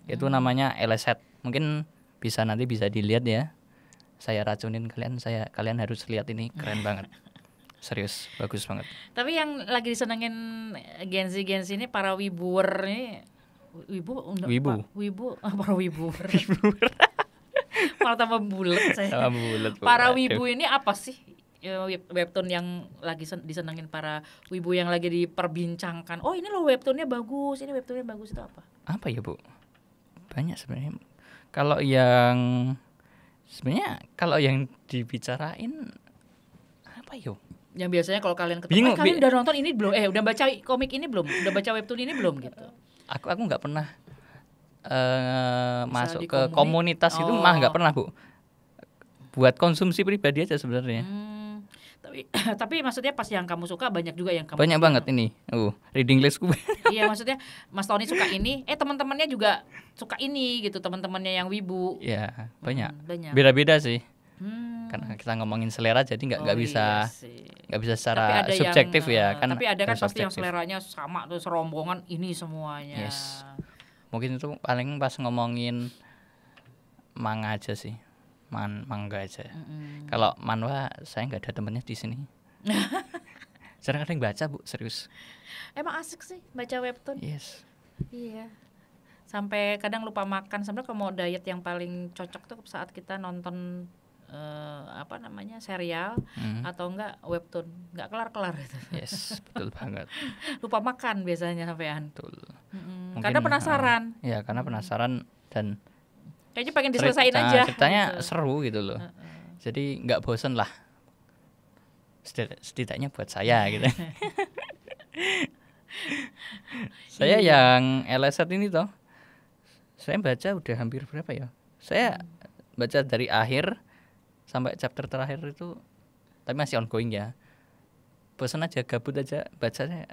Speaker 1: Itu namanya Eleset. Mungkin nanti bisa dilihat ya. Saya racunin kalian harus lihat ini, keren banget. Serius, bagus banget. Tapi
Speaker 2: yang lagi disenengin Gen Z ini para wibuer nih. Para wibuer. Malah tambah bulet saya. Para wibu ini apa sih? Webtoon yang lagi disenengin para wibu, yang lagi diperbincangkan. Oh, ini loh webtoonnya bagus, ini webtoonnya bagus, itu apa?
Speaker 1: Apa ya, Bu? Banyak sebenarnya. Kalau yang dibicarain apa yo?
Speaker 2: Yang biasanya kalau kalian ketemu, kalian udah nonton ini belum? Udah baca komik ini belum? Udah baca webtoon ini belum gitu?
Speaker 1: Aku nggak pernah masuk ke komunitas itu, mah nggak pernah, Bu. Buat konsumsi pribadi aja sebenarnya.
Speaker 2: Tapi maksudnya pas yang kamu suka banyak juga yang kamu
Speaker 1: banyak banget ini. Reading listku.
Speaker 2: Iya, maksudnya Mas Tony suka ini, teman-temannya juga suka ini gitu, teman-temannya yang wibu.
Speaker 1: Iya, banyak. Beda-beda sih. Karena kita ngomongin selera, jadi nggak bisa secara subjektif ya kan.
Speaker 2: Tapi ada kan pasti yang seleranya sama tuh, serombongan ini semuanya.
Speaker 1: Yes. Mungkin itu paling pas ngomongin manga aja sih. Manga aja. Kalau manhwa saya nggak ada temennya di sini. Jarang ada yang baca, Bu, serius.
Speaker 2: Emang asik sih baca webtoon.
Speaker 1: Yes.
Speaker 2: Iya. Sampai kadang lupa makan. Sebenarnya kalau mau diet yang paling cocok tuh saat kita nonton serial atau enggak webtoon, enggak kelar-kelar itu.
Speaker 1: Yes, betul banget.
Speaker 2: Lupa makan biasanya sampean.
Speaker 1: Betul.
Speaker 2: Karena penasaran.
Speaker 1: Ya, karena penasaran dan
Speaker 2: kayaknya pengen diselesain aja.
Speaker 1: Ceritanya gitu. Seru gitu loh. Jadi nggak bosen lah. Setidaknya buat saya gitu. Saya yang LSAT ini toh, saya baca udah hampir berapa ya? Saya baca dari akhir sampai chapter terakhir itu, tapi masih ongoing ya. Bosan aja, gabut aja bacanya.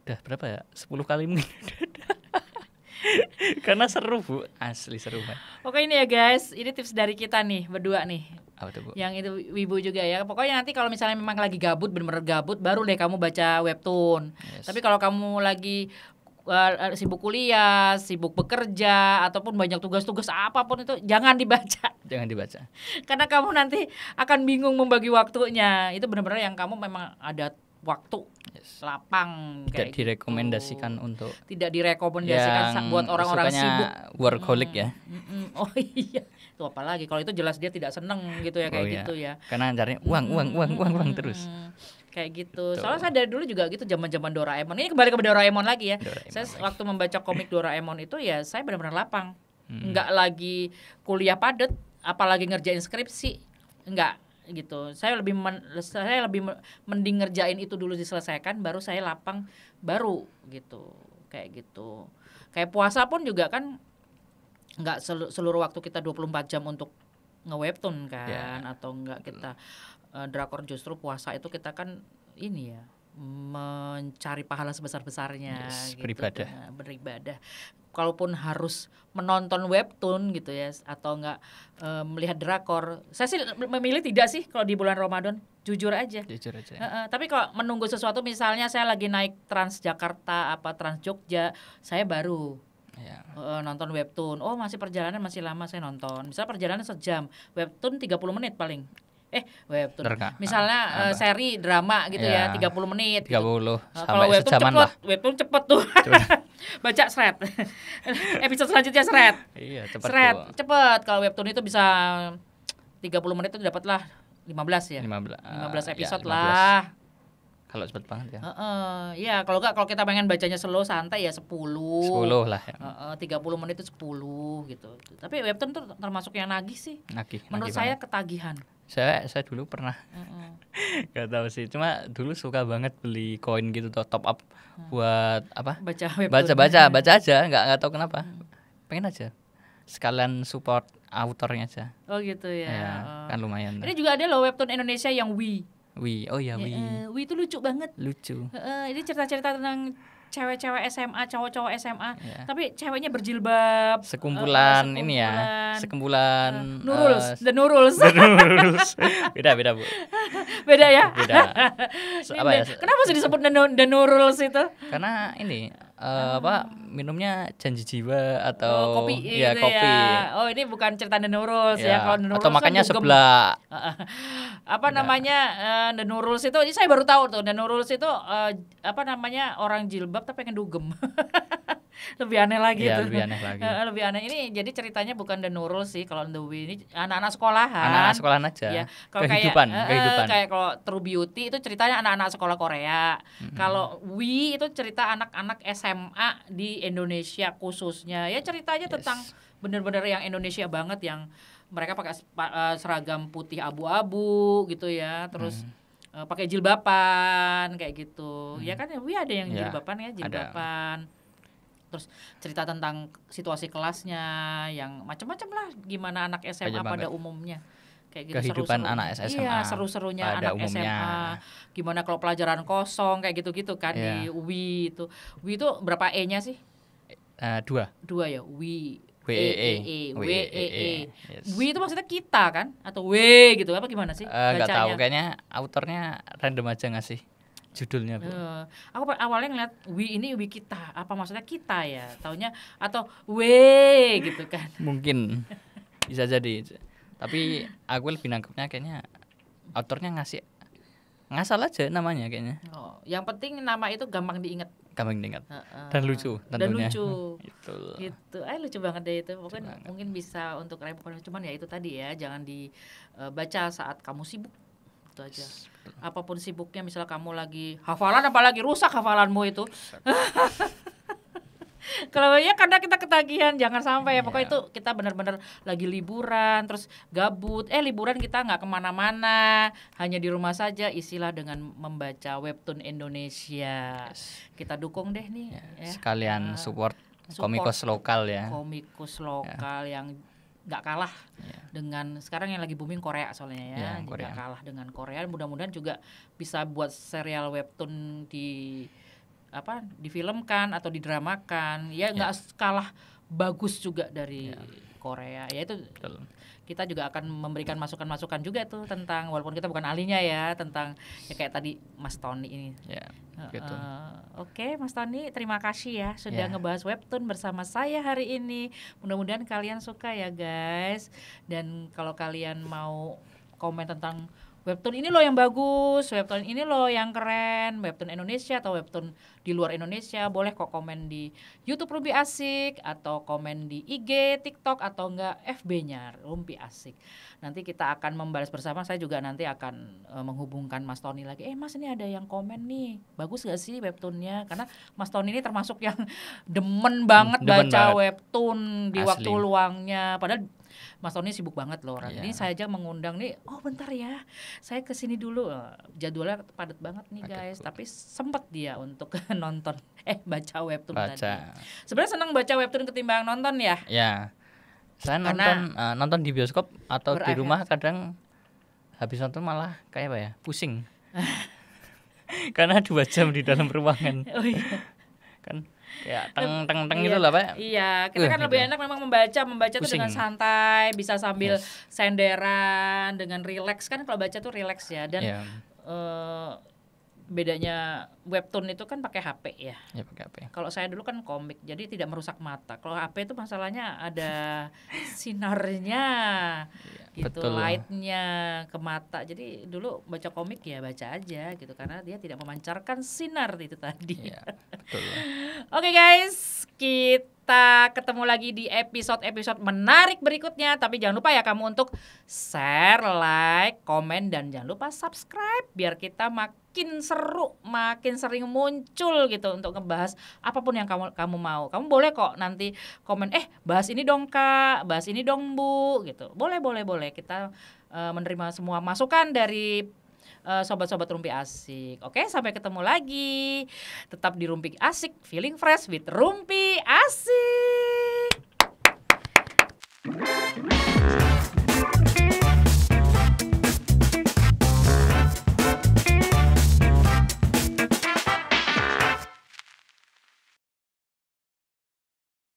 Speaker 1: Udah berapa ya? 10 kali mungkin. Karena seru Bu, asli seru banget.
Speaker 2: Oke ini ya guys, ini tips dari kita nih berdua nih.
Speaker 1: Apa tuh Bu?
Speaker 2: Yang itu Wibu juga ya. Pokoknya nanti kalau misalnya memang lagi gabut, bener-bener gabut, baru deh kamu baca webtoon. Yes. Tapi kalau kamu lagi sibuk kuliah, sibuk bekerja, ataupun banyak tugas-tugas apapun itu, jangan dibaca.
Speaker 1: Jangan dibaca.
Speaker 2: Karena kamu nanti akan bingung membagi waktunya. Itu benar-benar yang kamu memang ada waktu lapang
Speaker 1: tidak direkomendasikan
Speaker 2: gitu.
Speaker 1: untuk
Speaker 2: tidak direkomendasikan buat orang-orang sibuk
Speaker 1: workaholic ya.
Speaker 2: Oh iya itu apalagi kalau itu jelas dia tidak seneng gitu ya kayak gitu ya
Speaker 1: karena carinya uang terus
Speaker 2: kayak gitu. Soalnya saya dari dulu juga gitu zaman-zaman Doraemon. Ini kembali ke Doraemon lagi ya. Saya waktu membaca komik Doraemon itu ya saya benar-benar lapang. Enggak lagi kuliah padat, apalagi ngerjain skripsi. Enggak gitu. Saya lebih mending ngerjain itu dulu diselesaikan baru saya lapang baru gitu. Kayak gitu. Kayak puasa pun juga kan enggak seluruh waktu kita 24 jam untuk nge-webtoon kan atau enggak kita drakor, justru puasa itu kita kan ini ya mencari pahala sebesar-besarnya gitu, beribadah. Kalaupun harus menonton webtoon gitu ya atau enggak melihat drakor, saya sih memilih tidak sih kalau di bulan Ramadan, jujur aja. Tapi kalau menunggu sesuatu, misalnya saya lagi naik Transjakarta Trans Jogja, saya baru nonton webtoon. Oh masih perjalanan masih lama, saya nonton. Misalnya perjalanan sejam, webtoon 30 menit paling. Webtoon. Misalnya seri drama gitu ya 30 menit.
Speaker 1: 30 gitu.
Speaker 2: Kalau webtoon cepet, webtoon cepet tuh. Baca thread. Episode selanjutnya thread.
Speaker 1: Iya, cepet.
Speaker 2: Cepet. Kalau webtoon itu bisa 30 menit itu dapatlah 15 ya. 15 episode ya, 15. Lah.
Speaker 1: Kalau cepet banget ya.
Speaker 2: Iya, kalau kita pengen bacanya slow santai ya 10
Speaker 1: lah ya.
Speaker 2: 30 menit itu 10 gitu. Tapi webtoon tuh termasuk yang nagih sih. Menurut saya
Speaker 1: banget.
Speaker 2: Ketagihan.
Speaker 1: Saya dulu pernah gak tahu sih, cuma dulu suka banget beli koin gitu top up buat apa? Baca aja, nggak tahu kenapa. Pengen aja sekalian support autornya aja.
Speaker 2: Oh gitu ya.
Speaker 1: Kan lumayan.
Speaker 2: Ini juga ada loh webtoon Indonesia yang Wi.
Speaker 1: Oh ya Wi.
Speaker 2: Wi itu lucu banget. Ini cerita-cerita tentang cewek-cewek SMA, cowok-cowok SMA, tapi ceweknya berjilbab.
Speaker 1: Sekumpulan
Speaker 2: Nuruls, The Nuruls.
Speaker 1: Beda Bu.
Speaker 2: Beda ya?
Speaker 1: Beda. Apa ya?
Speaker 2: Kenapa sih disebut The Nuruls itu?
Speaker 1: Karena ini minumnya janji jiwa atau
Speaker 2: kopi
Speaker 1: kopi.
Speaker 2: Ya. Oh, ini bukan cerita The Nuruls ya. Kalau The Nuruls
Speaker 1: atau makanya
Speaker 2: kan
Speaker 1: sebelah.
Speaker 2: The Nuruls itu ini saya baru tahu tuh. The Nuruls itu orang jilbab tapi pengen dugem. Lebih aneh lagi tuh. Lebih aneh. Ini jadi ceritanya bukan The Nuruls sih. Kalau The Wi ini anak-anak sekolahan.
Speaker 1: Anak-anak sekolahan aja.
Speaker 2: Ya.
Speaker 1: Kehidupan.
Speaker 2: Kayak kalau True Beauty itu ceritanya anak-anak sekolah Korea. Kalau Wi itu cerita anak-anak SMA di Indonesia khususnya. Ya ceritanya tentang benar-benar yang Indonesia banget, yang mereka pakai seragam putih abu-abu gitu ya. Terus pakai jilbaban kayak gitu. Ya kan Wi ada yang jilbaban ya, jilbaban. Terus cerita tentang situasi kelasnya yang macam-macam lah, gimana anak SMA pada umumnya kayak gitu.
Speaker 1: Kehidupan anak SMA.
Speaker 2: Iya, seru-serunya anak umumnya. SMA. Gimana kalau pelajaran kosong kayak gitu-gitu kan di Wi itu. Wi itu berapa E-nya sih?
Speaker 1: 2
Speaker 2: ya, Wi.
Speaker 1: WEE.
Speaker 2: Wi itu maksudnya kita kan atau W gitu apa gimana sih?
Speaker 1: Enggak tahu, kayaknya autornya random aja ngasih judulnya.
Speaker 2: Aku awalnya ngeliat Wi ini Wi kita, apa maksudnya kita ya? Taunya atau W gitu kan.
Speaker 1: Mungkin bisa jadi. Tapi aku lebih nangkepnya kayaknya autornya ngasal aja namanya kayaknya.
Speaker 2: Yang penting nama itu gampang diingat.
Speaker 1: Dan lucu tentunya.
Speaker 2: Gitu. Lucu banget deh itu. Mungkin bisa untuk cuman ya itu tadi ya, jangan dibaca saat kamu sibuk. Itu aja. Apapun sibuknya, misalnya kamu lagi hafalan, apalagi rusak hafalanmu itu. Kalau ya karena kita ketagihan, jangan sampai ya. Pokoknya itu kita benar-benar lagi liburan, terus gabut. Liburan kita nggak kemana-mana, hanya di rumah saja. Isilah dengan membaca webtoon Indonesia. Kita dukung deh nih. Ya.
Speaker 1: Sekalian support komikus lokal ya.
Speaker 2: Komikus lokal yang nggak kalah dengan sekarang yang lagi booming Korea soalnya ya. Nggak kalah dengan Korea. Mudah-mudahan juga bisa buat serial webtoon difilmkan atau didramakan ya, nggak kalah bagus juga dari Korea ya. Itu kita juga akan memberikan masukan-masukan juga tuh tentang, walaupun kita bukan ahlinya ya, tentang ya kayak tadi Mas Tony ini gitu. Oke, Mas Tony, terima kasih ya sudah ngebahas webtoon bersama saya hari ini. Mudah-mudahan kalian suka ya guys, dan kalau kalian mau komen tentang webtoon ini loh yang bagus, webtoon ini loh yang keren, webtoon Indonesia atau webtoon di luar Indonesia, boleh kok komen di YouTube Rumpi Asik atau komen di IG, TikTok atau enggak FB-nya Rumpi Asik. Nanti kita akan membalas bersama. Saya juga nanti akan menghubungkan Mas Tony lagi. Mas, ini ada yang komen nih, bagus gak sih webtoonnya? Karena Mas Tony ini termasuk yang demen banget baca webtoon di waktu luangnya. Padahal Mas Tony sibuk banget loh orang. Ini saya aja mengundang nih, bentar ya, saya kesini dulu. Jadwalnya padat banget nih guys, tapi sempet dia untuk nonton baca webtoon tadi. Sebenarnya senang baca webtoon ketimbang nonton ya.
Speaker 1: Ya, saya nonton di bioskop atau di rumah kadang habis nonton malah kayak apa ya, pusing. Karena 2 jam di dalam ruangan. Kan kayak teng gitu lah Pak.
Speaker 2: Iya, kita kan lebih enak memang membaca tuh dengan santai, bisa sambil senderan, dengan rileks kan. Kalau baca tuh rileks ya. Dan bedanya webtoon itu kan pakai HP ya.
Speaker 1: Ya pakai HP.
Speaker 2: Kalau saya dulu kan komik, jadi tidak merusak mata. Kalau HP itu masalahnya ada sinarnya, gitu, lightnya ke mata. Jadi dulu baca komik ya baca aja gitu, karena dia tidak memancarkan sinar itu tadi.
Speaker 1: Iya, betul.
Speaker 2: Oke guys, kita ketemu lagi di episode menarik berikutnya. Tapi jangan lupa ya kamu untuk share, like, komen, dan jangan lupa subscribe biar kita makin seru, makin sering muncul gitu untuk ngebahas apapun yang kamu mau. Kamu boleh kok nanti komen, bahas ini dong Kak, bahas ini dong Bu gitu. Boleh. Kita menerima semua masukan dari sobat-sobat Rumpi Asik. Oke, sampai ketemu lagi. Tetap di Rumpi Asik, feeling fresh with Rumpi Asik.